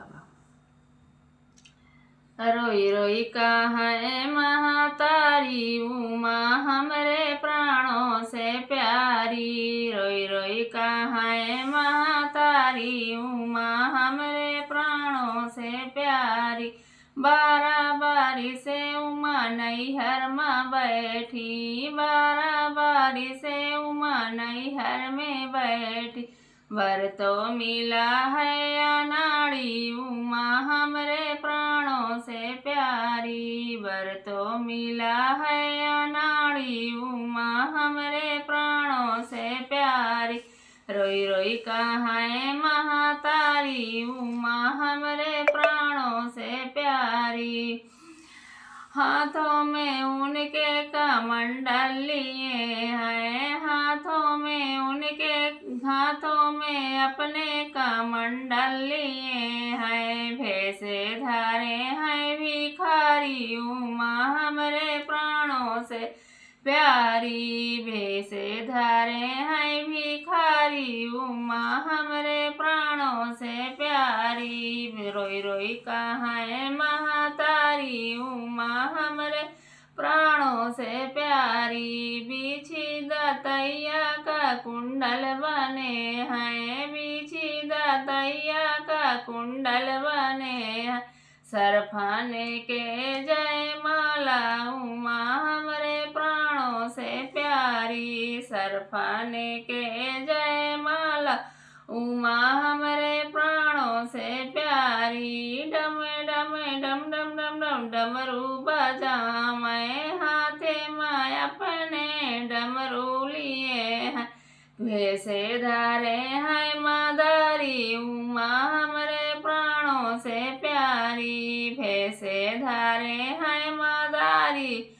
बाबा। रोई रोई कहे महातारी उमा हमरे प्राणों से प्यारी, रोई रोई कहे महातारी उमा हमरे प्राणों से प्यारी। बारह बारी से उमा नैहर में बैठी, बारह बारी से उमा नैहर में बैठी। वर तो मिला है अनाड़ी उमा हमरे प्राणों से प्यारी, वर तो मिला है अनाड़ी उमा हमरे प्राणों से प्यारी। रोई रोई कहे महातारी उमा हमरे प्राणों से प्यारी। हाथों में उनके कमंडल लिए हैं, हाथों में उनके, हाथों में अपने कमंडल लिए हैं। भैंसे धारे हैं भिखारी उमा हमरे प्राणों से प्यारी, भैंसे धारे हैं भिखारी उमा हमरे प्राणों से प्यारी। रोई रोई कहे महातारी उमा हमरे प्राणों से प्यारी। बिछी दतैया का कुंडल बने हैं, बिछी दतैया का कुंडल बने हैं। सरफाने के जय माला उमा हमरे प्राणों से प्यारी, सरफाने के जय माला उमा हमरे प्राणों से प्यारी। डम डम डम डम डम डम डमरू बजाए हाथे में अपने डमरू लिए हैं। भैंसे धारे हैं मादारी उमा हमरे प्राणों से प्यारी, भैंसे धारे हैं मादारी